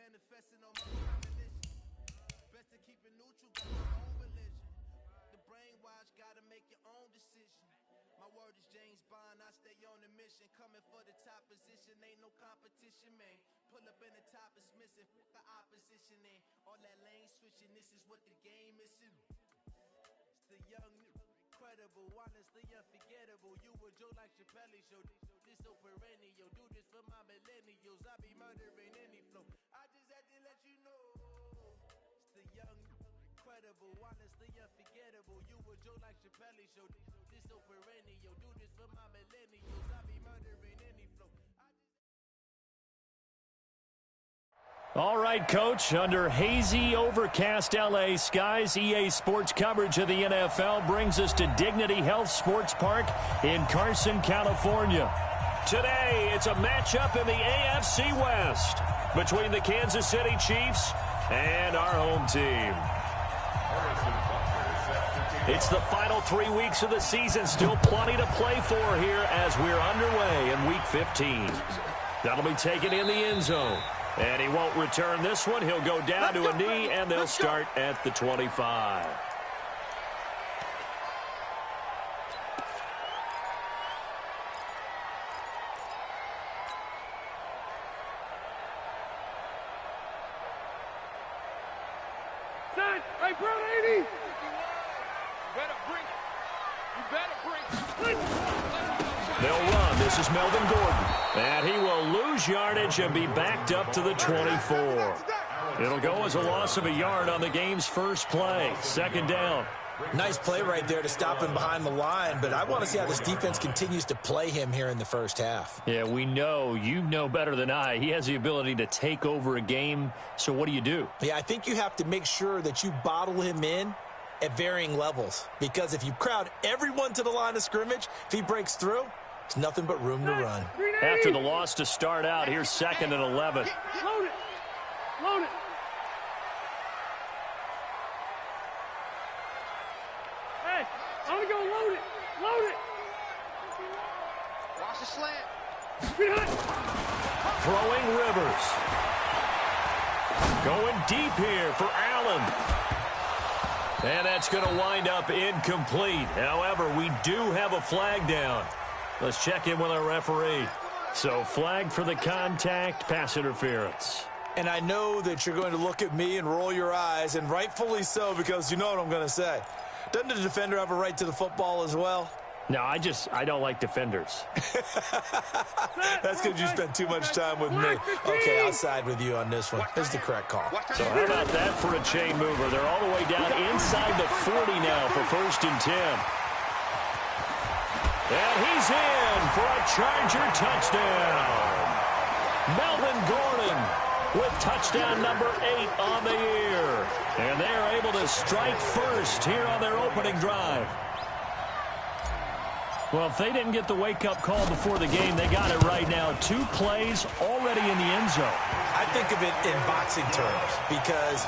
manifesting on my premonition. Best to keep it neutral, got my own religion. The brainwash, gotta make your own decision. My word is James Bond, I stay on the mission. Coming for the top position, ain't no competition, man. Pull up in the top is missing, fuck the opposition in. All that lane switching, this is what the game is. It's the young, incredible, honestly unforgettable. You a Joe like Chappelle show. This so perennial, do this for my millennials. I be murdering any flow. I just had to let you know. It's the young, incredible, honestly unforgettable. You a Joe like Chappelle show. This so perennial, do this for my millennials. I be murdering any flow. All right, Coach, under hazy, overcast L.A. skies, EA Sports coverage of the NFL brings us to Dignity Health Sports Park in Carson, California. Today, it's a matchup in the AFC West between the Kansas City Chiefs and our home team. It's the final 3 weeks of the season, still plenty to play for here as we're underway in Week 15. That'll be taken in the end zone. And he won't return this one. He'll go down to a knee, and they'll start at the 25. Son, hey, bro, 80. You better bring it. You better bring it. They'll run. This is Melvin Gordon. And he will lose yardage and be backed up to the 24. It'll go as a loss of a yard on the game's first play. Second down. Nice play right there to stop him behind the line, but I want to see how this defense continues to play him here in the first half. Yeah, we know. You know better than I. He has the ability to take over a game, so what do? Yeah, I think you have to make sure that you bottle him in at varying levels, because if you crowd everyone to the line of scrimmage, if he breaks through, it's nothing but room to run. After the loss to start out, here's 2nd and 11. Load it. Load it. Hey, I'm going to go load it. Load it. Watch the slant. Throwing Rivers. Going deep here for Allen. And that's going to wind up incomplete. However, we do have a flag down. Let's check in with our referee. So, flag for the contact, pass interference. And I know that you're going to look at me and roll your eyes, and rightfully so, because you know what I'm going to say. Doesn't the defender have a right to the football as well? No, I don't like defenders. That's because you spent too much time with me. Okay, I'll side with you on this one. This is the correct call. So how about that for a chain mover? They're all the way down inside the 40 now for 1st and 10. And he's in for a Charger touchdown. Melvin Gordon with touchdown number 8 on the year. And they are able to strike first here on their opening drive. Well, if they didn't get the wake-up call before the game, they got it right now. 2 plays already in the end zone. I think of it in boxing terms, because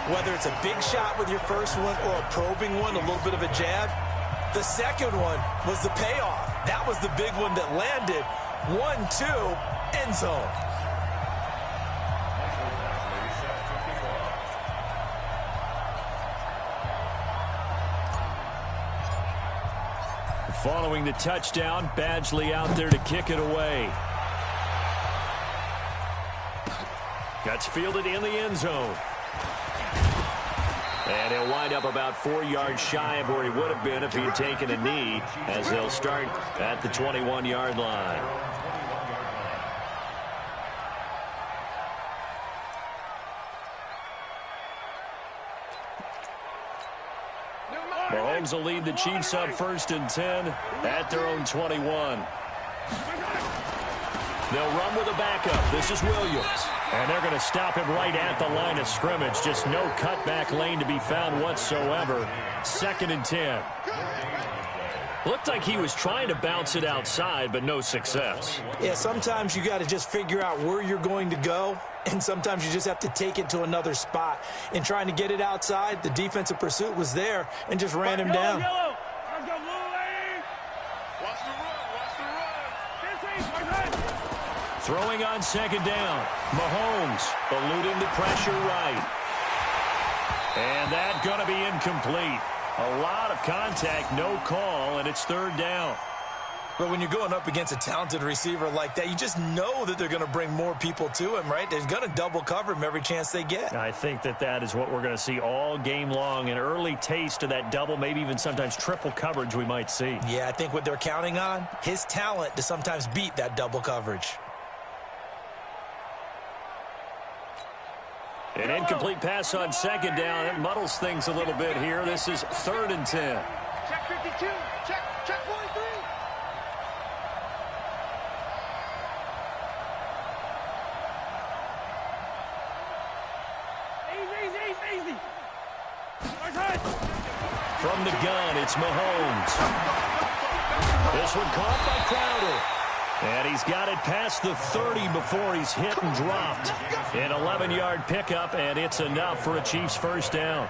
whether it's a big shot with your first one or a probing one, a little bit of a jab, the second one was the payoff. That was the big one that landed. 1-2, end zone. Following the touchdown, Badgley out there to kick it away. That's fielded in the end zone. And he'll wind up about 4 yards shy of where he would have been if he had taken a knee, as they'll start at the 21-yard line. Mahomes will lead the Chiefs up 1st and 10 at their own 21. They'll run with a backup. This is Williams. And they're going to stop him right at the line of scrimmage. Just no cutback lane to be found whatsoever. 2nd and 10. Looked like he was trying to bounce it outside, but no success. Yeah, sometimes you got to just figure out where you're going to go, and sometimes you just have to take it to another spot. In trying to get it outside, the defensive pursuit was there and just ran him down. Yellow. Let's go, blue lane. Watch the run. Watch the run. Throwing on second down. Mahomes eluding the pressure right. And that going to be incomplete. A lot of contact, no call, and it's third down. But when you're going up against a talented receiver like that, you just know that they're going to bring more people to him, right? They're going to double cover him every chance they get. I think that is what we're going to see all game long, an early taste of that double, maybe even sometimes triple coverage we might see. Yeah, I think what they're counting on, his talent to sometimes beat that double coverage. An incomplete pass on second down. That muddles things a little bit here. This is 3rd and 10. Check 52. Check 43. Easy. From the gun, it's Mahomes. This one caught by Crowder. And he's got it past the 30 before he's hit and dropped. An 11-yard pickup, and it's enough for a Chiefs first down.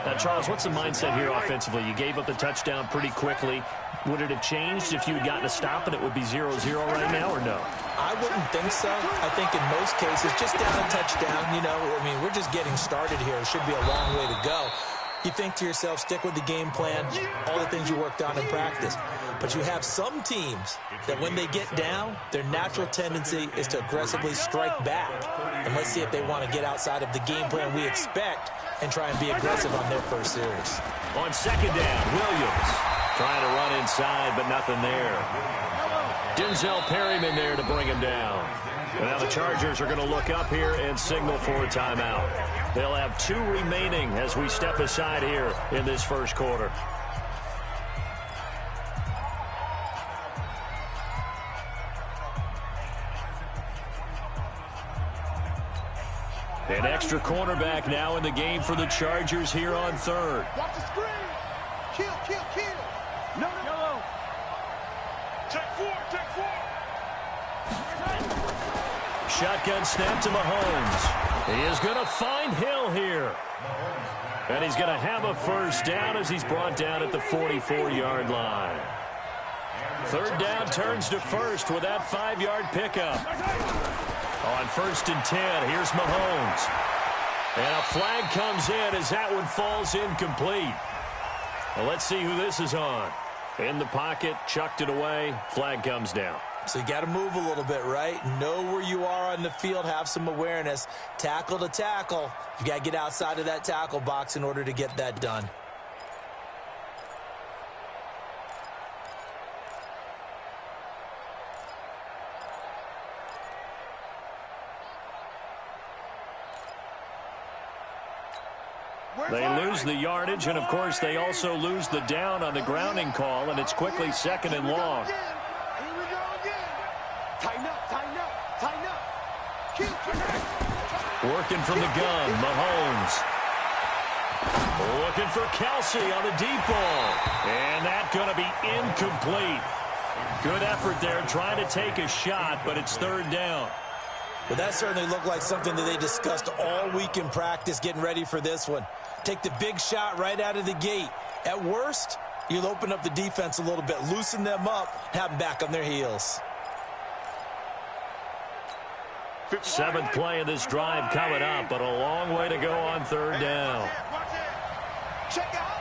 Now, Charles, what's the mindset here offensively? You gave up the touchdown pretty quickly. Would it have changed if you had gotten a stop and it would be 0-0 right now, or no? I wouldn't think so. I think in most cases, just down a touchdown, you know, I mean, we're just getting started here. It should be a long way to go. You think to yourself, stick with the game plan, all the things you worked on in practice. But you have some teams that when they get down, their natural tendency is to aggressively strike back. And let's see if they want to get outside of the game plan we expect and try and be aggressive on their first series. On second down, Williams trying to run inside, but nothing there. Denzel Perryman there to bring him down. Now the Chargers are going to look up here and signal for a timeout. They'll have 2 remaining as we step aside here in this first quarter. An extra cornerback now in the game for the Chargers here on 3rd. Watch the screen. Kill. No. Check 4. Shotgun snap to Mahomes. He is going to find Hill here. And he's going to have a first down as he's brought down at the 44-yard line. 3rd down turns to first with that 5-yard pickup. On 1st and 10, here's Mahomes. And a flag comes in as that one falls incomplete. Well, let's see who this is on. In the pocket, chucked it away, flag comes down. So you got to move a little bit, right? Know where you are on the field, have some awareness. Tackle to tackle. You got to get outside of that tackle box in order to get that done. They lose the yardage, and, of course, they also lose the down on the grounding call, and it's quickly 2nd and long. Here we go again. Tighten up. Working from the gun, Mahomes. Looking for Kelsey on the deep ball. And that's going to be incomplete. Good effort there, trying to take a shot, but it's 3rd down. But that certainly looked like something that they discussed all week in practice getting ready for this one. Take the big shot right out of the gate. At worst, you'll open up the defense a little bit, loosen them up, have them back on their heels. 7th play of this drive coming up, but a long way to go on 3rd down. Check out.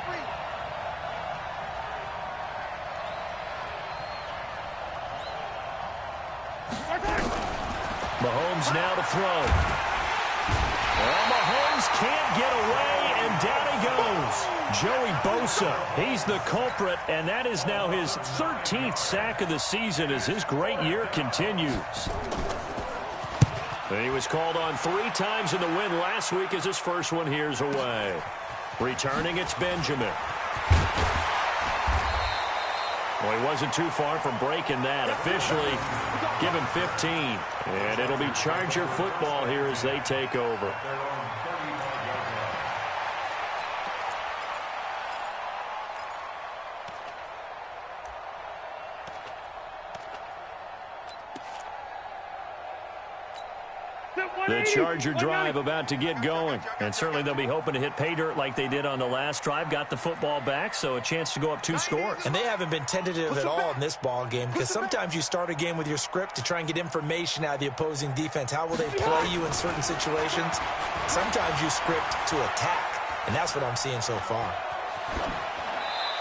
Mahomes now to throw. Well, Mahomes can't get away, and down he goes. Joey Bosa, he's the culprit, and that is now his 13th sack of the season as his great year continues. He was called on 3 times in the win last week as his first one here's away. Returning, it's Benjamin. Well, he wasn't too far from breaking that. Officially, give him 15. And it'll be Charger football here as they take over. The Charger drive about to get going. And certainly they'll be hoping to hit pay dirt like they did on the last drive. Got the football back, so a chance to go up 2 scores. And they haven't been tentative at all in this ball game, because sometimes you start a game with your script to try and get information out of the opposing defense. How will they play you in certain situations? Sometimes you script to attack, and that's what I'm seeing so far.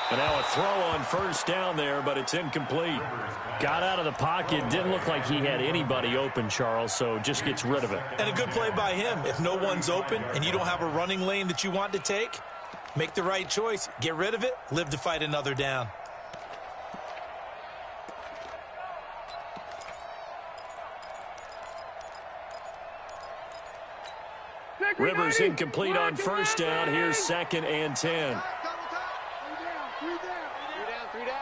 And now a throw on first down there, but it's incomplete. Got out of the pocket. Didn't look like he had anybody open, Charles, so just gets rid of it. And a good play by him. If no one's open and you don't have a running lane that you want to take, make the right choice. Get rid of it. Live to fight another down. Rivers incomplete on first down. Here's 2nd and 10. Three down.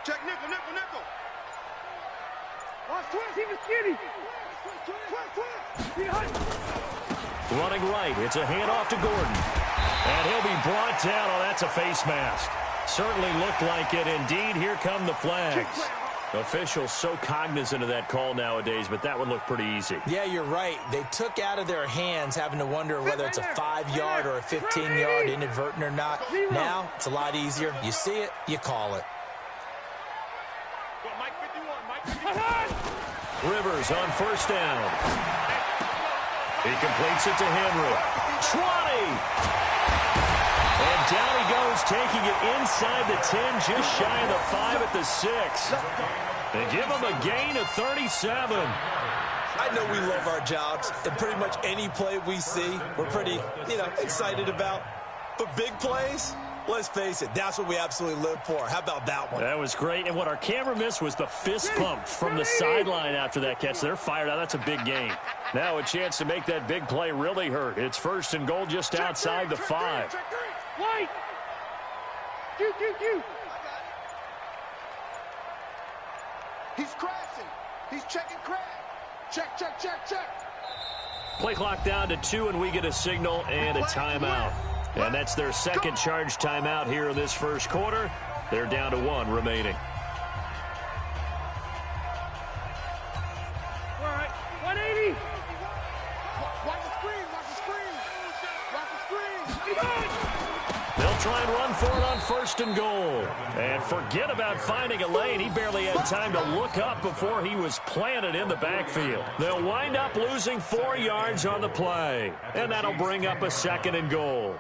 Check nickel. Watch twist, he was skinny. Twist. Running right. It's a handoff to Gordon. And he'll be brought down. Oh, that's a face mask. Certainly looked like it. Indeed, here come the flags. Officials so cognizant of that call nowadays, but that would look pretty easy. Yeah, you're right. They took out of their hands having to wonder whether it's a 5-yard or a 15-yard, inadvertent or not. Now, it's a lot easier. You see it, you call it. Rivers on first down. He completes it to Henry. 20! And down he goes, taking it inside the 10, just shy of the 5 at the 6. They give him a gain of 37. I know we love our jobs, and pretty much any play we see, we're pretty, excited about. But big plays, let's face it, that's what we absolutely live for. How about that one? That was great, and what our camera missed was the fist pump from the sideline after that catch. They're fired out. That's a big gain. Now a chance to make that big play really hurt. It's 1st and goal just outside the 5. White! Q. He's crashing. He's checking crash. Check. Play clock down to 2, and we get a signal and a timeout. And that's their second charge timeout here in this first quarter. They're down to 1 remaining. All right, 180. Watch the screen. They'll try and run for it on 1st and goal. And forget about finding a lane. He barely had time to look up before he was planted in the backfield. They'll wind up losing 4 yards on the play. And that'll bring up a 2nd and goal.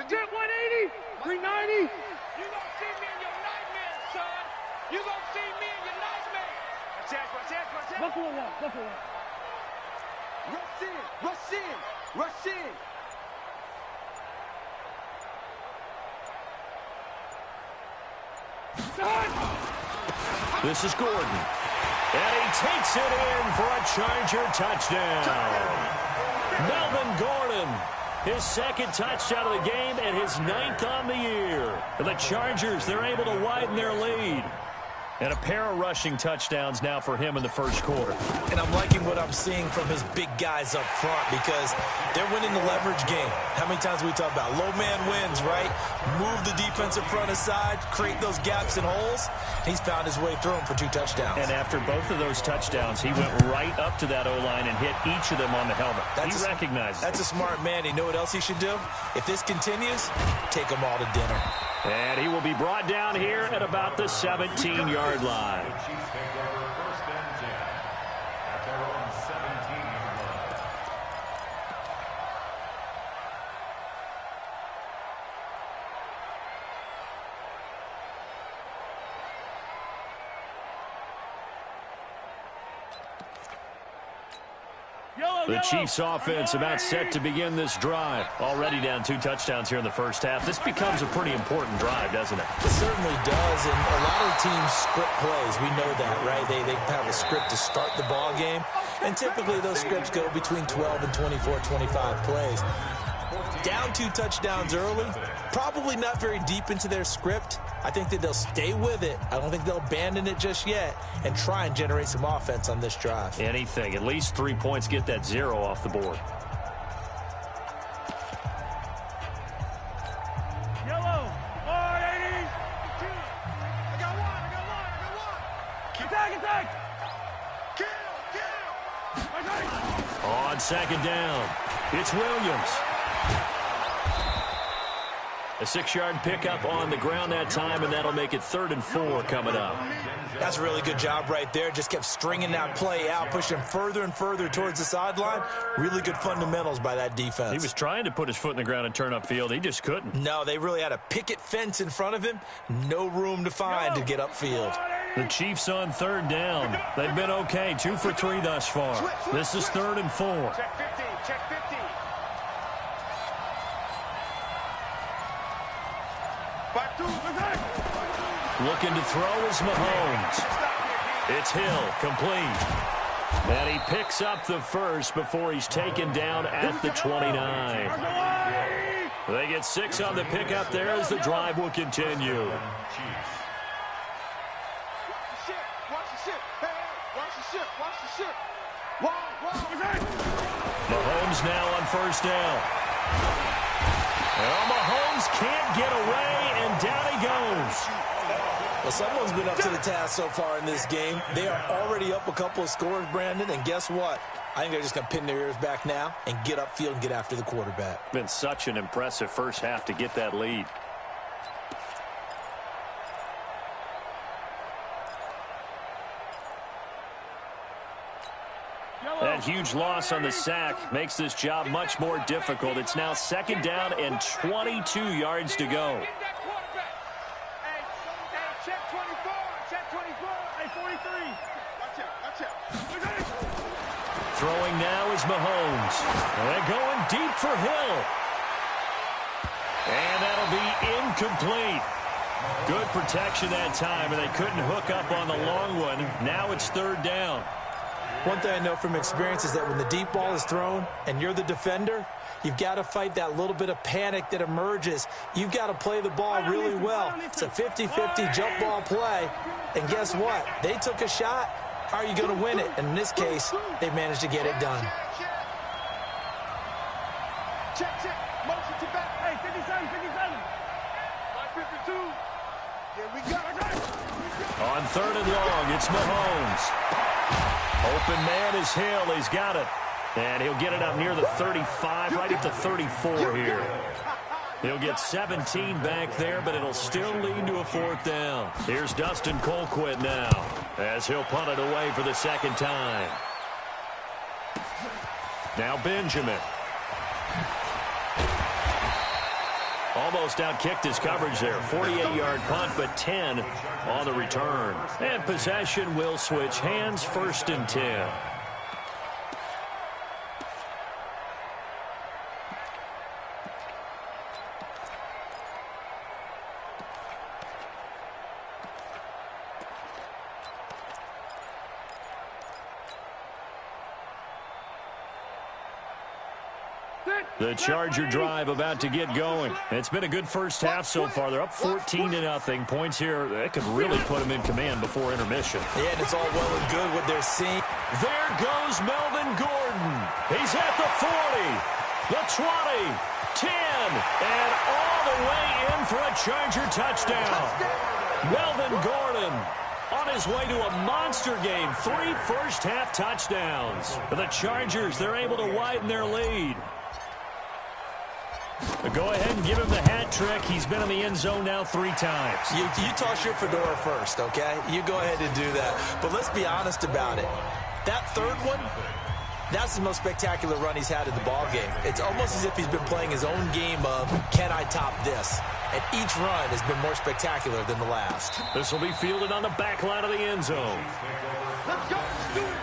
Jet 180, 390. You gonna see me in your nightmares, son. You gonna see me in your nightmares. Watch out. Buffalo one. Rush in. This is Gordon. And he takes it in for a Charger touchdown. Melvin Gordon. His 2nd touchdown of the game and his 9th on the year. And the Chargers, they're able to widen their lead. And a pair of rushing touchdowns now for him in the first quarter. And I'm liking what I'm seeing from his big guys up front, because they're winning the leverage game. How many times we talk about low man wins, right? Move the defensive front aside, create those gaps and holes. He's found his way through them for 2 touchdowns. And after both of those touchdowns, he went right up to that O-line and hit each of them on the helmet. He recognized it. That's a smart man. You know what else he should do? If this continues, take them all to dinner. And he will be brought down here at about the 17-yard line. The Chiefs offense about set to begin this drive. Already down 2 touchdowns here in the first half. This becomes a pretty important drive, doesn't it? It certainly does, and a lot of teams script plays. We know that, right? They have a script to start the ball game, and typically those scripts go between 12 and 24, 25 plays. Down 2 touchdowns early, probably not very deep into their script. I think that they'll stay with it. I don't think they'll abandon it just yet and try and generate some offense on this drive. Anything. At least 3 points, get that 0 off the board. Yellow, 480. I got one. on second down. It's Williams. A 6-yard pickup on the ground that time, and that'll make it 3rd and 4 coming up. That's a really good job right there. Just kept stringing that play out, pushing him further and further towards the sideline. Really good fundamentals by that defense. He was trying to put his foot in the ground and turn upfield. He just couldn't. No, they really had a picket fence in front of him. No room to find to get upfield. The Chiefs on 3rd down. They've been okay, 2 for 3 thus far. This is 3rd and 4. Check 50, check 50. 5-2, Looking to throw is Mahomes. It's Hill, complete. And he picks up the first before he's taken down at the 29. They get 6 on the pickup there as the drive will continue. Mahomes now on 1st down. Well, Mahomes can't get away, and down he goes. Well, someone's been up to the task so far in this game. They are already up a couple of scores, Brandon, and guess what? I think they're just going to pin their ears back now and get upfield and get after the quarterback. Been such an impressive first half to get that lead. That huge loss on the sack makes this job much more difficult. It's now 2nd down and 22 yards to go. Check 24, check 24, hey, 43. Watch out. Throwing now is Mahomes. They're going deep for Hill. And that'll be incomplete. Good protection that time, and they couldn't hook up on the long one. Now it's 3rd down. One thing I know from experience is that when the deep ball is thrown and you're the defender, you've got to fight that little bit of panic that emerges. You've got to play the ball really well. It's a 50-50 jump ball play. And guess what? They took a shot. How are you going to win it? And in this case, they managed to get it done. Check. Motion to back. Hey, 57. 552. Here we go. On 3rd and long, it's Mahomes. Open man is Hill. He's got it. And he'll get it up near the 35, right at the 34 here. He'll get 17 back there, but it'll still lead to a 4th down. Here's Dustin Colquitt now, as he'll punt it away for the 2nd time. Now Benjamin. Almost outkicked his coverage there. 48-yard punt, but 10 on the return. And possession will switch hands, 1st and 10. The Charger drive about to get going. It's been a good first half so far. They're up 14-0. Points here, that could really put them in command before intermission. Yeah, and it's all well and good what they're seeing. There goes Melvin Gordon. He's at the 40, the 20, 10, and all the way in for a Charger touchdown. Melvin Gordon on his way to a monster game. 3 first-half touchdowns. The Chargers, they're able to widen their lead. Go ahead and give him the hat trick. He's been in the end zone now 3 times. You toss your fedora first, okay? You go ahead and do that. But let's be honest about it. That 3rd one, that's the most spectacular run he's had in the ball game. It's almost as if he's been playing his own game of, can I top this? And each run has been more spectacular than the last. This will be fielded on the back line of the end zone. Let's go. Do it.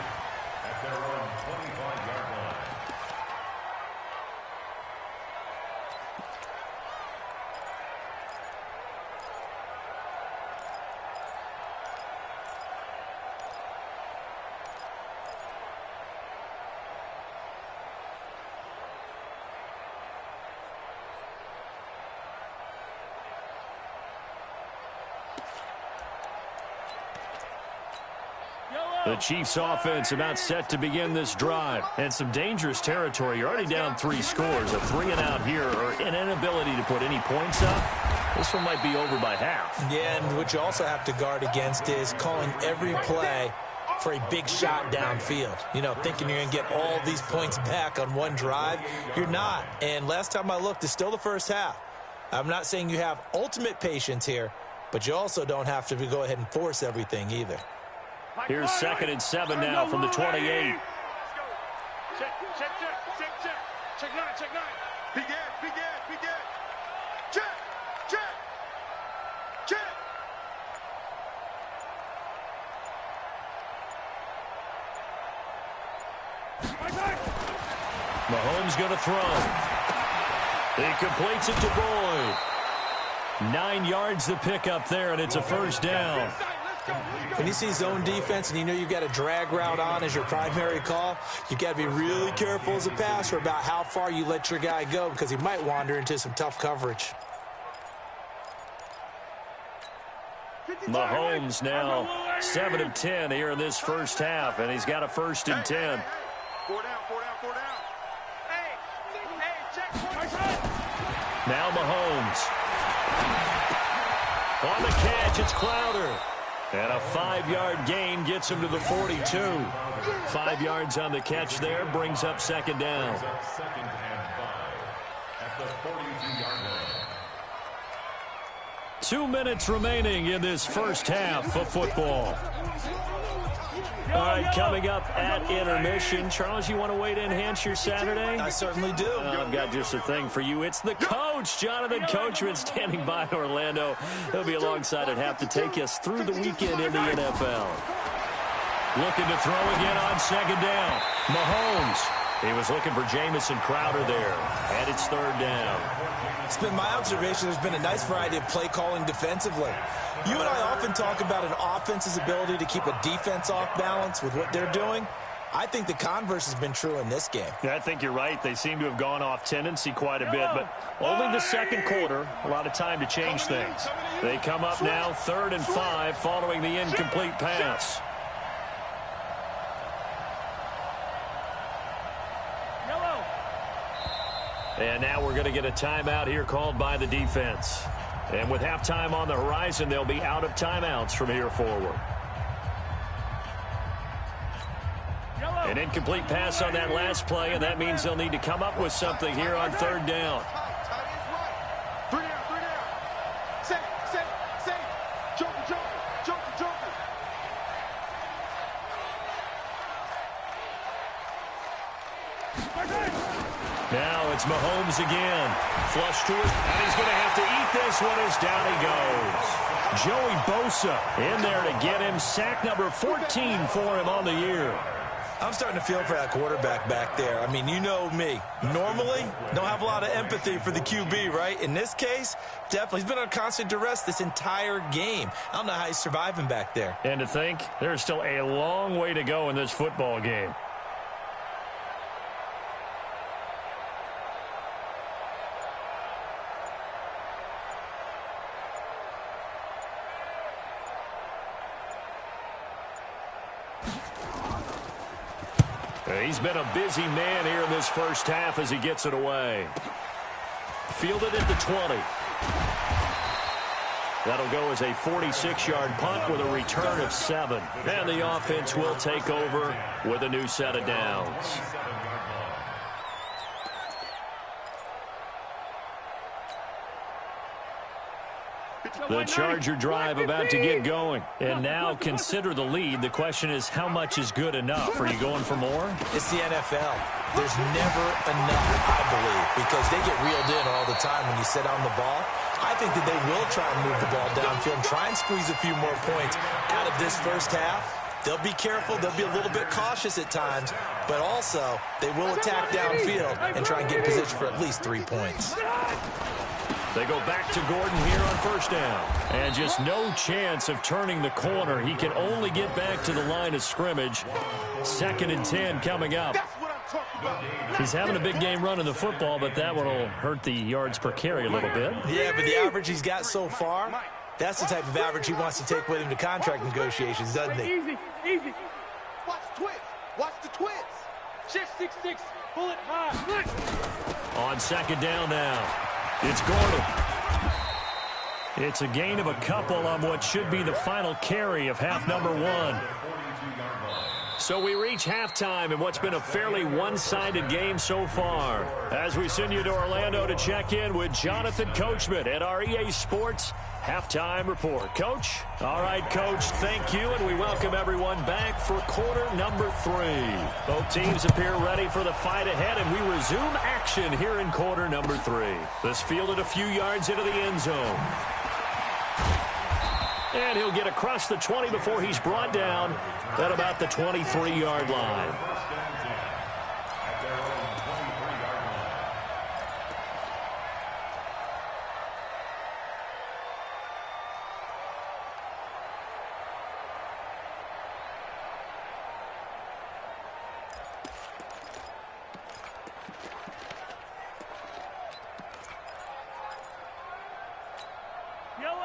The Chiefs offense about set to begin this drive. And some dangerous territory. You're already down 3 scores. A 3-and-out here, or an inability to put any points up. This one might be over by half. Yeah, and what you also have to guard against is calling every play for a big shot downfield. You know, thinking you're going to get all these points back on one drive. You're not. And last time I looked, it's still the first half. I'm not saying you have ultimate patience here, but you also don't have to go ahead and force everything either. Here's 2nd and 7 now from the 28. Check, check, check, check, check. Check 9, check 9. Be good, be good, be good. Check, check, check. Mahomes going to throw. He completes it to Boyd. 9 yards to pick up there, and it's a first down. When you see zone defense and you know you've got a drag route on as your primary call, you've got to be really careful as a passer about how far you let your guy go because he might wander into some tough coverage. Mahomes now 7 of 10 here in this first half, and he's got a 1st and 10. 4 down, 4 down, 4 down. Hey, check. Now Mahomes. On the catch, it's Crowder. And a 5-yard gain gets him to the 42. 5 yards on the catch there, brings up 2nd down. Second and 5 at the 43-yard line. 2 minutes remaining in this first half of football. All right, coming up at intermission. Charles, you want to wait to enhance your Saturday? I certainly do. I've got just a thing for you. It's the coach, Jonathan Coachman, standing by in Orlando. He'll be alongside at half to take us through the weekend in the NFL. Looking to throw again on 2nd down. Mahomes. He was looking for Jamison Crowder there. And it's 3rd down. It's been my observation there's been a nice variety of play calling defensively. You and I often talk about an offense's ability to keep a defense off balance with what they're doing. I think the converse has been true in this game. Yeah, I think you're right. They seem to have gone off tendency quite a bit, but only the 2nd quarter, a lot of time to change things. They come up now 3rd and 5 following the incomplete pass. And now we're going to get a timeout here called by the defense. And with halftime on the horizon, they'll be out of timeouts from here forward. An incomplete pass on that last play, and that means they'll need to come up with something here on 3rd down. 3 down, 3 down. Say. Joker. Now it's Mahomes again. Flush to it, and he's going to have to eat this one as down he goes. Joey Bosa in there to get him. Sack number 14 for him on the year. I'm starting to feel for that quarterback back there. I mean, you know me. Normally, don't have a lot of empathy for the QB, right? In this case, definitely. He's been on constant duress this entire game. I don't know how he's surviving back there. And to think, there's still a long way to go in this football game. He's been a busy man here in this first half as he gets it away. Fielded at the 20. That'll go as a 46-yard punt with a return of 7. And the offense will take over with a new set of downs. The Charger drive about to get going. And now consider the lead. The question is, how much is good enough? Are you going for more? It's the NFL. There's never enough, I believe, because they get reeled in all the time when you sit on the ball. I think that they will try and move the ball downfield, try and squeeze a few more points out of this first half. They'll be careful. They'll be a little bit cautious at times, but also they will attack downfield and try and get in position for at least 3 points. They go back to Gordon here on 1st down. And just no chance of turning the corner. He can only get back to the line of scrimmage. 2nd and 10 coming up. He's having a big game running the football, but that one will hurt the yards per carry a little bit. Yeah, but the average he's got so far, that's the type of average he wants to take with him to contract negotiations, doesn't he? Easy. Watch the twist. Watch the twist. Shift 6-6. Pull it high. On 2nd down now. It's Gordon. It's a gain of a couple on what should be the final carry of half number 1. So we reach halftime in what's been a fairly one-sided game so far. As we send you to Orlando to check in with Jonathan Coachman at our EA Sports Halftime Report. Coach? All right, Coach, thank you, and we welcome everyone back for quarter number 3. Both teams appear ready for the fight ahead, and we resume action here in quarter number 3. This fielded a few yards into the end zone. And he'll get across the 20 before he's brought down at about the 23-yard line.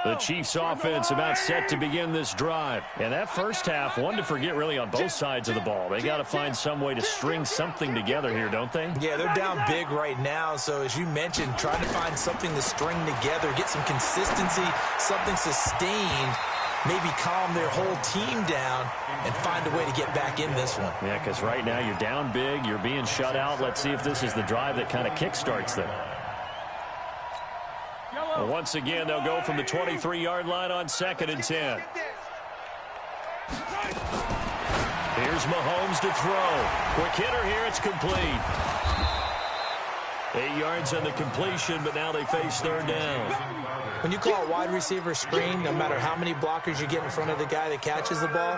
The Chiefs offense about set to begin this drive. And that first half, one to forget really on both sides of the ball. They got to find some way to string something together here, don't they? Yeah, they're down big right now. So as you mentioned, trying to find something to string together, get some consistency, something sustained, maybe calm their whole team down and find a way to get back in this one. Yeah, because right now you're down big, you're being shut out. Let's see if this is the drive that kind of kickstarts them. Well, once again, they'll go from the 23-yard line on 2nd and 10. Here's Mahomes to throw. Quick hitter here, it's complete. 8 yards on the completion, but now they face 3rd down. When you call a wide receiver screen, no matter how many blockers you get in front of the guy that catches the ball,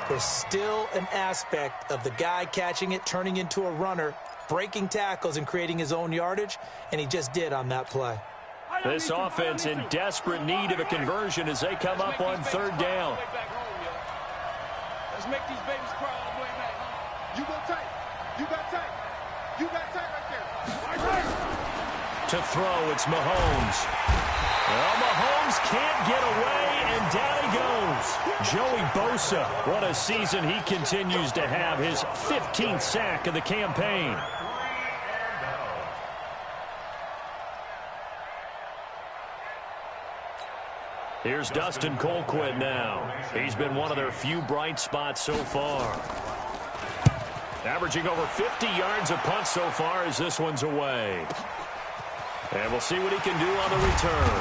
there's still an aspect of the guy catching it, turning into a runner, breaking tackles and creating his own yardage, and he just did on that play. This offense in desperate need of a conversion as they come up on 3rd down. Let's make these babies cry all the way back. You go tight. You got tight. You got tight right there. Right there. To throw, it's Mahomes. Well, Mahomes can't get away, and down he goes. Joey Bosa, what a season he continues to have. His 15th sack of the campaign. Here's Dustin Colquitt now. He's been one of their few bright spots so far. Averaging over 50 yards a punt so far as this one's away. And we'll see what he can do on the return.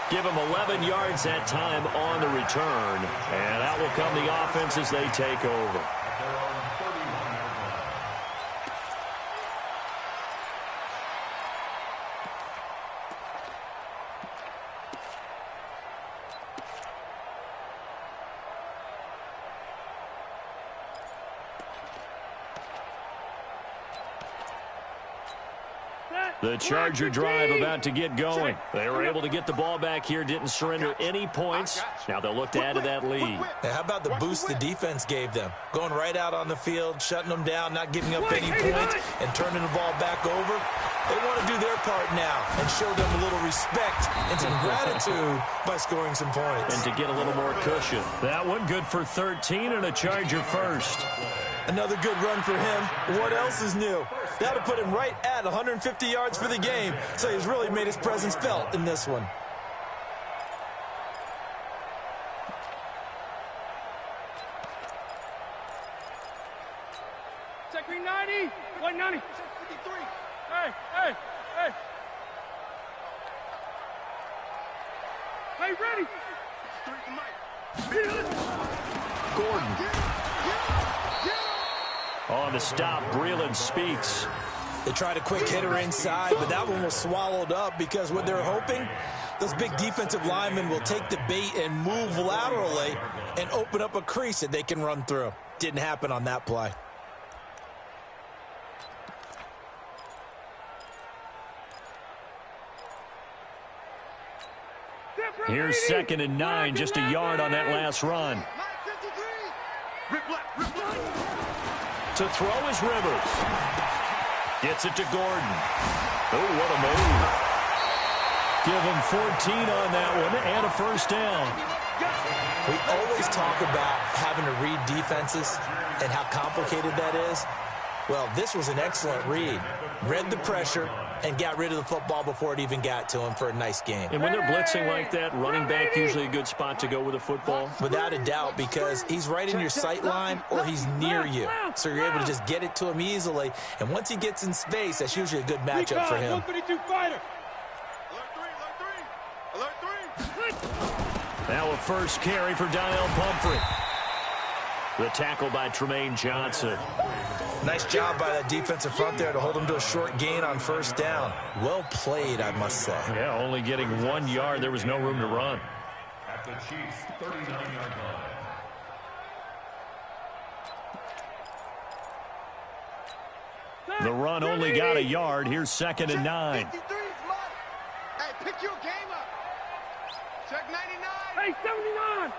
Give him 11 yards that time on the return. And out will come the offense as they take over. The Charger drive about to get going. They were able to get the ball back here, didn't surrender any points. Now they'll look to add to that lead. Now, how about the boost the defense gave them? Going right out on the field, shutting them down, not giving up any points, and turning the ball back over. They want to do their part now and show them a little respect and some gratitude by scoring some points. And to get a little more cushion. That one good for 13 and a Charger first. Another good run for him. What else is new? That'll put him right at 150 yards for the game, so he's really made his presence felt in this one. Check me 90. 190. 53. Hey. Hey, ready. Gordon. On the stop, Breeland speaks. They tried a quick hitter inside, but that one was swallowed up because what they're hoping, those big defensive linemen will take the bait and move laterally and open up a crease that they can run through. Didn't happen on that play. Here's 2nd and 9, just a yard on that last run. To throw is Rivers. Gets it to Gordon. Oh, what a move. Give him 14 on that one and a first down. We always talk about having to read defenses and how complicated that is. Well, this was an excellent read. Read the pressure and got rid of the football before it even got to him for a nice gain. And when they're blitzing like that, running back usually a good spot to go with a football? Without a doubt, because he's right in your sight line or he's near you. So you're able to just get it to him easily. And once he gets in space, that's usually a good matchup for him. Now a first carry for Donnell Pumphrey. The tackle by Tremaine Johnson. Nice job by that defensive front there to hold him to a short gain on first down. Well played, I must say. Yeah, only getting 1 yard. There was no room to run. At the Chiefs' 39-yard line. The run only got a yard. Here's 2nd and 9. Hey, pick your game up. Check 99. Hey, 79.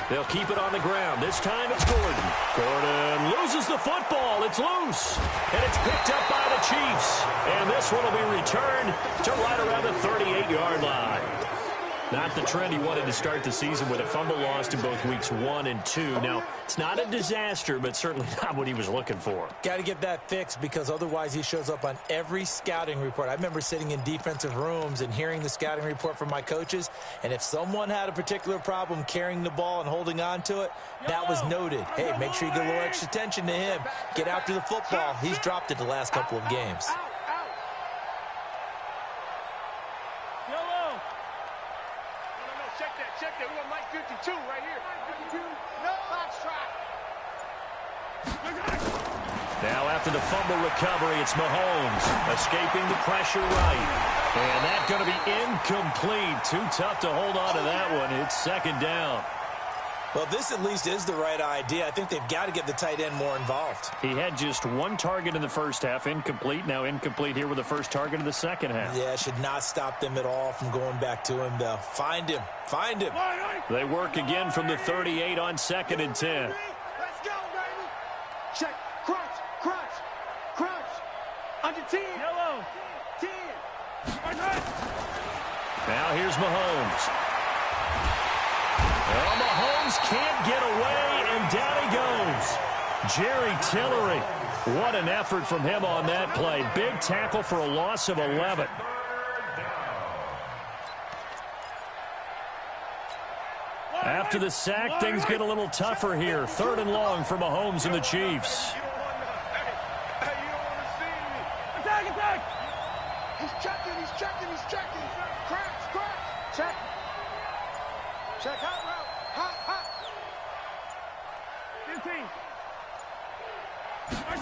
They'll keep it on the ground. This time it's Gordon. Gordon loses the football. It's loose. And it's picked up by the Chiefs. And this one will be returned to right around the 38-yard line. Not the trend he wanted to start the season with a fumble lost in both weeks 1 and 2. Now, it's not a disaster, but certainly not what he was looking for. Got to get that fixed because otherwise he shows up on every scouting report. I remember sitting in defensive rooms and hearing the scouting report from my coaches, and if someone had a particular problem carrying the ball and holding on to it, that was noted. Hey, make sure you get a little extra attention to him. Get after the football. He's dropped it the last couple of games. Check that. We got Mike 52 right here. 52. No, box track. Now after the fumble recovery, it's Mahomes escaping the pressure right. And that's going to be incomplete. Too tough to hold on to that one. It's 2nd down. Well, this at least is the right idea. I think they've got to get the tight end more involved. He had just 1 target in the first half, incomplete. Now incomplete here with the first target of the second half. Yeah, should not stop them at all from going back to him, though. Find him. Find him. They work again from the 38 on 2nd and 10. Let's go, baby. Check. Crunch. Under 10. Yellow. 10. Now here's Mahomes. Well, Mahomes can't get away, and down he goes. Jerry Tillery. What an effort from him on that play. Big tackle for a loss of 11. After the sack, things get a little tougher here. 3rd and long for Mahomes and the Chiefs. Attack. He's checking. Crash. Check hot route. Hot. 15.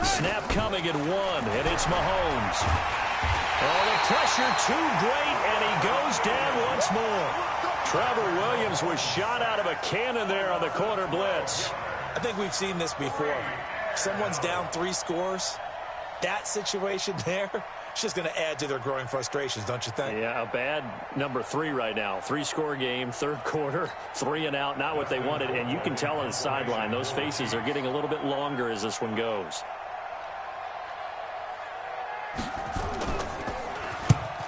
Snap coming at 1, and it's Mahomes. Oh, the pressure too great, and he goes down once more. Trevor Williams was shot out of a cannon there on the corner blitz. I think we've seen this before. Someone's down 3 scores. That situation there, it's just going to add to their growing frustrations, don't you think? Yeah, a bad number 3 right now. 3-score game, 3rd quarter, 3 and out, not what they wanted. And you can tell on the sideline, those faces are getting a little bit longer as this one goes.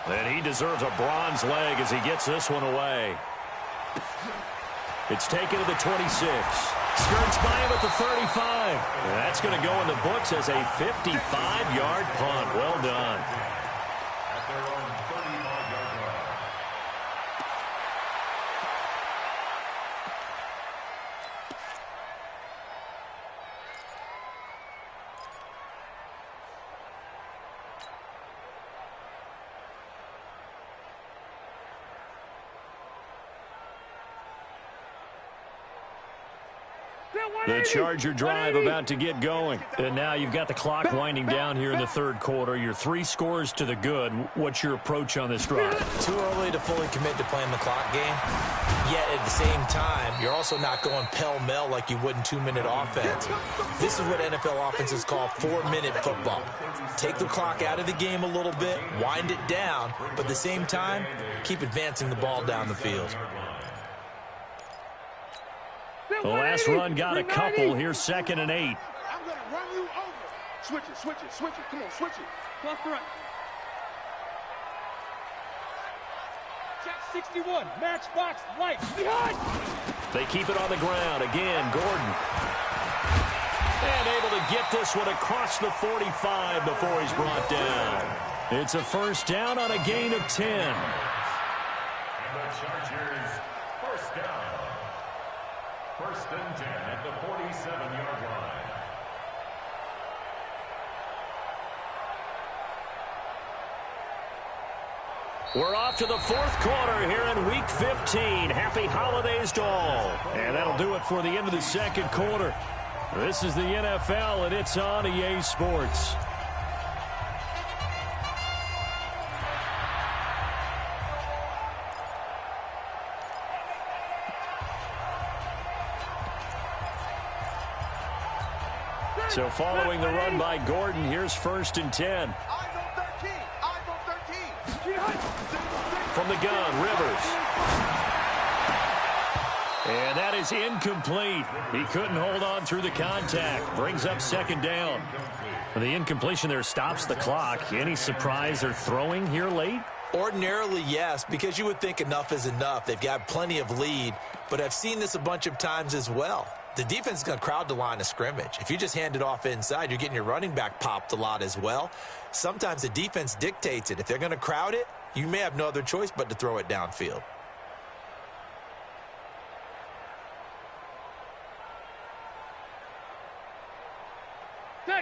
And he deserves a bronze leg as he gets this one away. It's taken to the 26. Skirts by him at the 35. And that's going to go in the books as a 55-yard punt. Well done. At their own 35-yard line. The Charger drive about to get going. And now you've got the clock winding down here in the 3rd quarter. You're 3 scores to the good. What's your approach on this drive? Too early to fully commit to playing the clock game. Yet at the same time, you're also not going pell-mell like you would in 2-minute offense. This is what NFL offenses call 4-minute football. Take the clock out of the game a little bit, wind it down, but at the same time, keep advancing the ball down the field. The last run got a couple. Here's 2nd and 8. I'm going to run you over. Switch it. Come on, switch it. Left to right. Check 61. Matchbox light. Behind. They keep it on the ground. Again, Gordon. And able to get this one across the 45 before he's brought down. It's a first down on a gain of 10. And the Chargers, first down. First and 10 at the 47-yard line. We're off to the fourth quarter here in Week 15. Happy holidays to all. And that'll do it for the end of the second quarter. This is the NFL, and it's on EA Sports. So following the run by Gordon, here's first and 10. From the gun, Rivers. And that is incomplete. He couldn't hold on through the contact. Brings up second down. The incompletion there stops the clock. Any surprise they're throwing here late? Ordinarily, yes, because you would think enough is enough. They've got plenty of lead, but I've seen this a bunch of times as well. The defense is going to crowd the line of scrimmage. If you just hand it off inside, you're getting your running back popped a lot as well. Sometimes the defense dictates it. If they're going to crowd it, you may have no other choice but to throw it downfield.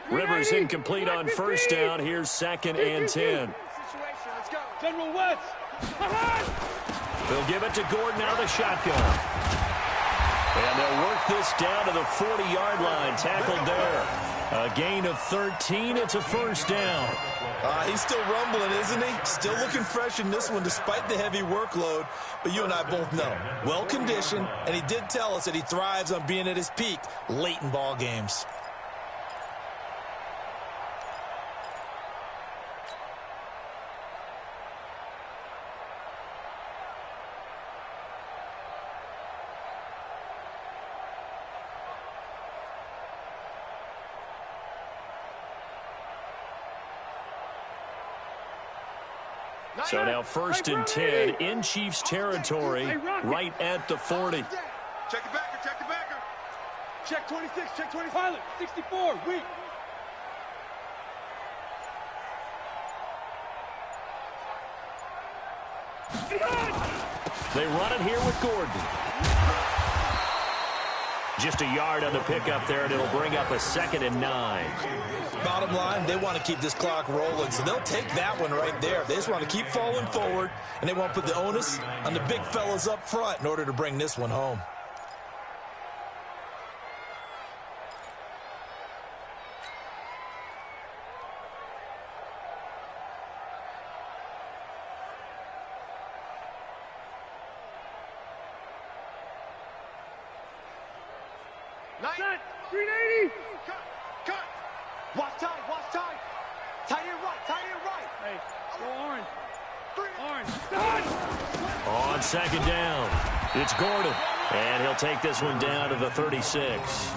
Rivers incomplete on first down. Here's second and 10. General West. They'll give it to Gordon out of the shotgun. And they'll work this down to the 40-yard line. Tackled there. A gain of 13. It's a first down. He's still rumbling, isn't he? Still looking fresh in this one despite the heavy workload. But you and I both know, well-conditioned, and he did tell us that he thrives on being at his peak late in ball games. So now first and 10 in Chiefs territory, right at the 40. Check the backer, check the backer. Check 26, check 20. Pilot, 64, weak. They run it here with Gordon. Just a yard on the pickup there, and it'll bring up a second and 9. Bottom line, they want to keep this clock rolling, so they'll take that one right there. They just want to keep falling forward, and they want to put the onus on the big fellas up front in order to bring this one home. Set, 380. Cut. Watch time. Tight end right. Hey, go orange. Orange. Done. On second down, it's Gordon. And he'll take this one down to the 36.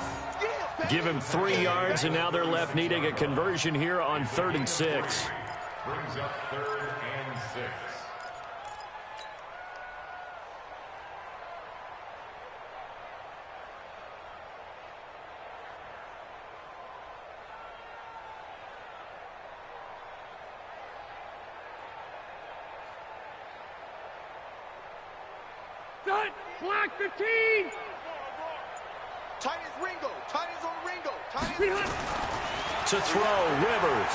Give him 3 yards, and now they're left needing a conversion here on 3rd and 6. Brings up 3rd and 6. Clock 15. Tight as Ringo. Tight as on Ringo. Tight as... To throw, Rivers.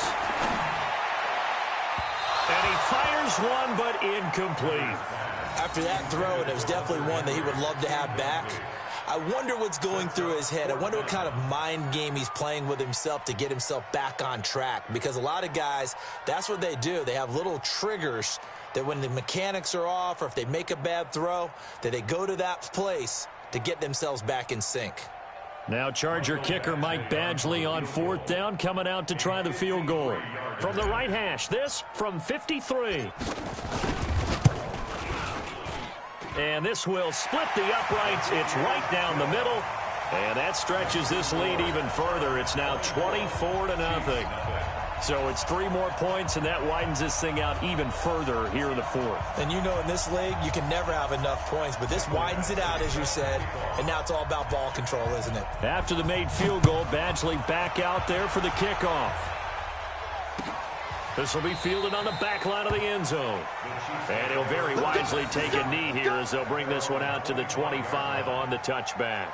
And he fires one, but incomplete. After that throw, and it was definitely one that he would love to have back, I wonder what's going through his head. I wonder what kind of mind game he's playing with himself to get himself back on track. Because a lot of guys, that's what they do. They have little triggers that when the mechanics are off or if they make a bad throw, that they go to that place to get themselves back in sync. Now Charger kicker Mike Badgley on 4th down, coming out to try the field goal. From the right hash, this from 53. And this will split the uprights. It's right down the middle. And that stretches this lead even further. It's now 24-0. So it's 3 more points, and that widens this thing out even further here in the fourth. And you know in this league, you can never have enough points, but this widens it out, as you said, and now it's all about ball control, isn't it? After the made field goal, Badgley back out there for the kickoff. This will be fielded on the back line of the end zone. And he'll very wisely take a knee here as they'll bring this one out to the 25 on the touchback.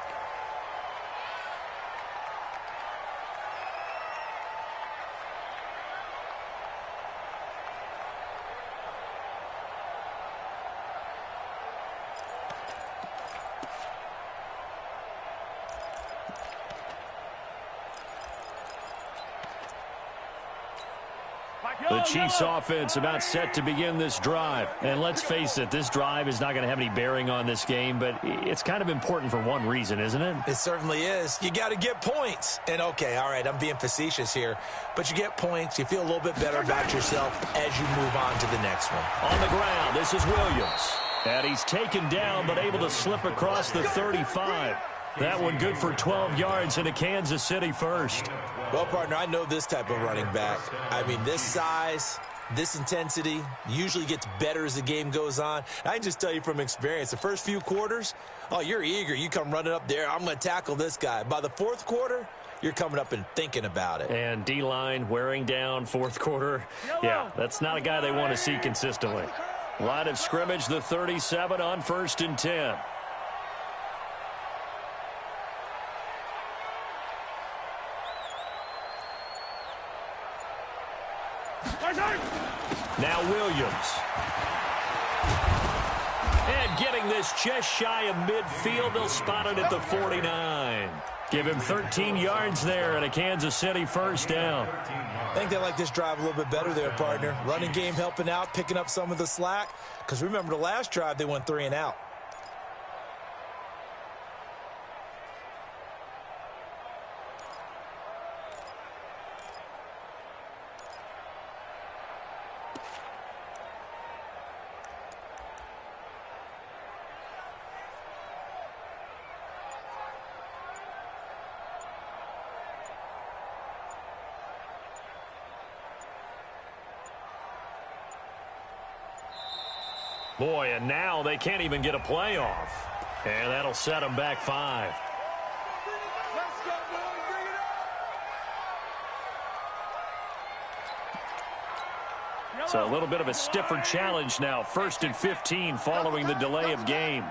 The Chiefs offense about set to begin this drive. And let's face it, this drive is not going to have any bearing on this game, but it's kind of important for one reason, isn't it? It certainly is. You got to get points. And, okay, all right, I'm being facetious here, but you get points. You feel a little bit better about yourself as you move on to the next one. On the ground, this is Williams. And he's taken down but able to slip across the 35. That one good for 12 yards into Kansas City first. Well, partner, I know this type of running back. I mean, this size, this intensity usually gets better as the game goes on. I can just tell you from experience, the first few quarters, oh, you're eager. You come running up there, I'm going to tackle this guy. By the fourth quarter, you're coming up and thinking about it. And D-line wearing down fourth quarter. Yeah, that's not a guy they want to see consistently. Line of scrimmage, the 37 on 1st and 10. Now Williams. And getting this just shy of midfield. They'll spot it at the 49. Give him 13 yards there and a Kansas City first down. I think they like this drive a little bit better there, partner. Running game helping out, picking up some of the slack. Because remember, the last drive, they went 3 and out. Boy, and now they can't even get a playoff. And that'll set them back 5. So a little bit of a stiffer challenge now. 1st and 15 following the delay of game.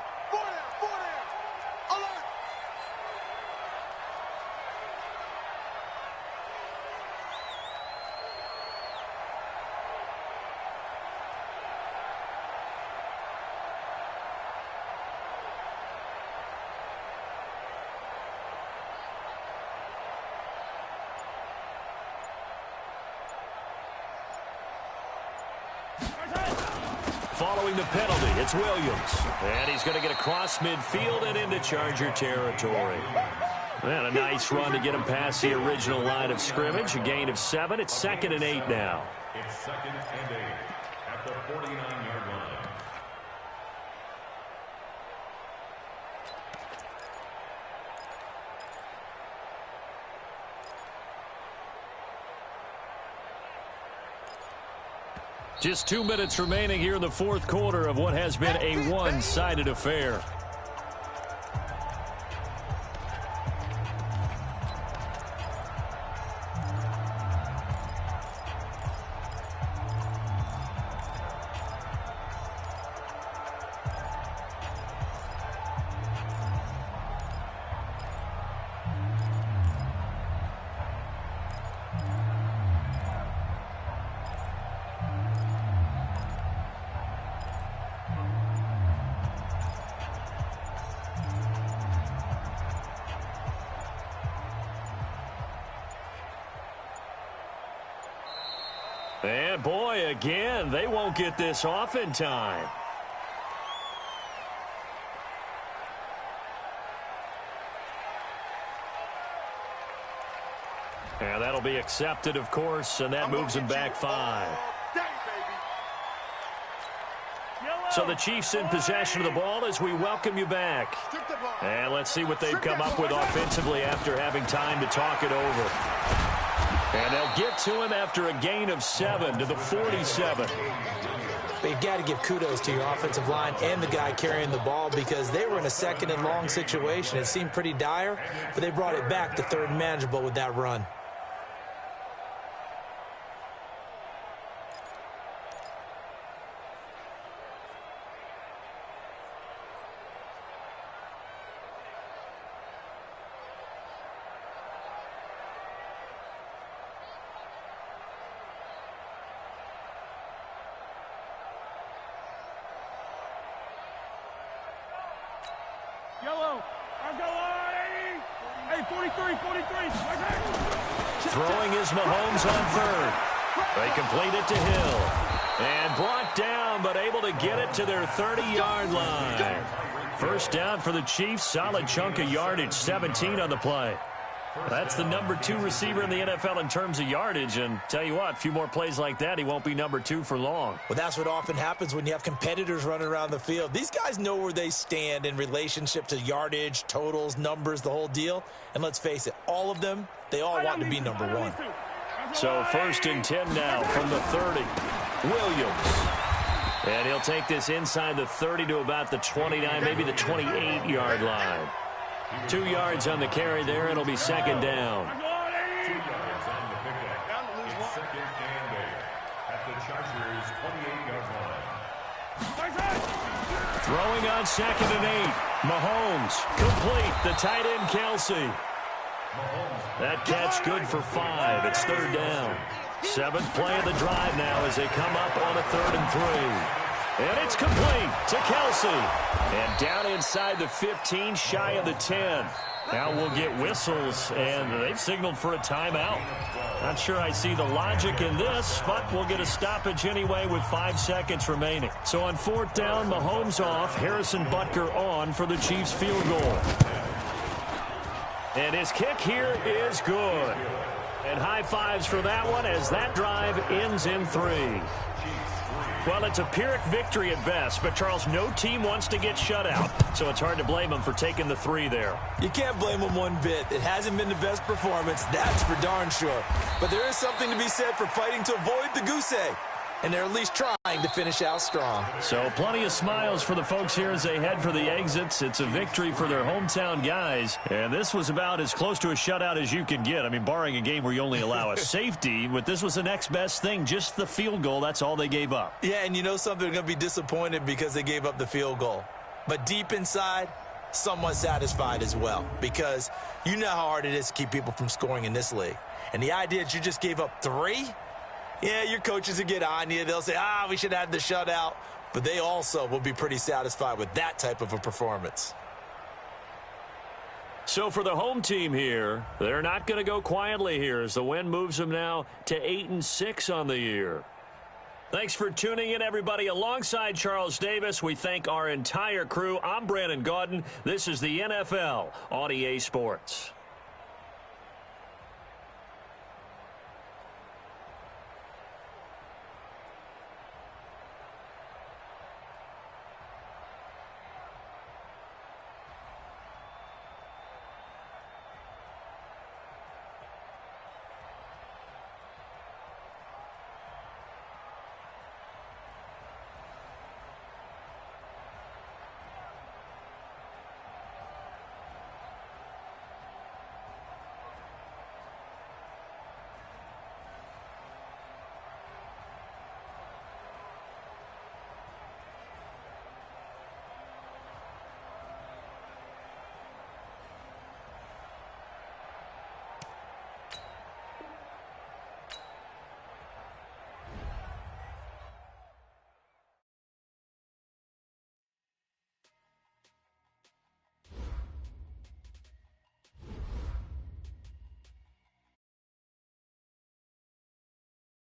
Following the penalty, it's Williams. And he's going to get across midfield and into Charger territory. And a nice run to get him past the original line of scrimmage. A gain of 7. It's 2nd and 8 now. It's 2nd and 8 at the 49-yard line. Just 2 minutes remaining here in the fourth quarter of what has been a one-sided affair. And boy, again, they won't get this off in time. And that'll be accepted, of course, and that moves them back 5. So the Chiefs in possession of the ball as we welcome you back. And let's see what they've come up with offensively after having time to talk it over. And they'll get to him after a gain of 7 to the 47. But you got to give kudos to your offensive line and the guy carrying the ball because they were in a second and long situation. It seemed pretty dire, but they brought it back to third and manageable with that run. Yellow. I'll go on. Hey, 43. Throwing is Mahomes on third. They complete it to Hill. And brought down, but able to get it to their 30-yard line. First down for the Chiefs. Solid chunk of yardage, 17 on the play. That's the number 2 receiver in the NFL in terms of yardage. And tell you what, a few more plays like that, he won't be number 2 for long. Well, that's what often happens when you have competitors running around the field. These guys know where they stand in relationship to yardage, totals, numbers, the whole deal. And let's face it, all of them, they all want to be number 1. So 1st and 10 now from the 30. Williams. And he'll take this inside the 30 to about the 29, maybe the 28-yard line. 2 yards on the carry there. It'll be second down. 2 yards on the pickup. It's second and 8 at the Chargers' 28-yard line. Throwing on 2nd and 8. Mahomes complete. The tight end Kelsey. That catch good for 5. It's 3rd down. 7th play of the drive now as they come up on a 3rd and 3. And it's complete to Kelsey. And down inside the 15, shy of the 10. Now we'll get whistles, and they've signaled for a timeout. Not sure I see the logic in this, but we'll get a stoppage anyway with 5 seconds remaining. So on 4th down, Mahomes off, Harrison Butker on for the Chiefs field goal. And his kick here is good. And high fives for that one as that drive ends in 3. Well, it's a Pyrrhic victory at best, but, Charles, no team wants to get shut out, so it's hard to blame them for taking the 3 there. You can't blame them one bit. It hasn't been the best performance, that's for darn sure. But there is something to be said for fighting to avoid the goose egg, and they're at least trying to finish out strong. So plenty of smiles for the folks here as they head for the exits. It's a victory for their hometown guys, and this was about as close to a shutout as you can get. I mean, barring a game where you only allow a safety, but this was the next best thing, just the field goal. That's all they gave up. Yeah, and you know something, they're going to be disappointed because they gave up the field goal. But deep inside, somewhat satisfied as well, because you know how hard it is to keep people from scoring in this league. And the idea that you just gave up 3? Yeah, your coaches will get on you. They'll say, we should have had the shutout. But they also will be pretty satisfied with that type of a performance. So for the home team here, they're not going to go quietly here as the win moves them now to 8-6 on the year. Thanks for tuning in, everybody. Alongside Charles Davis, we thank our entire crew. I'm Brandon Gaudin. This is the NFL on EA Sports.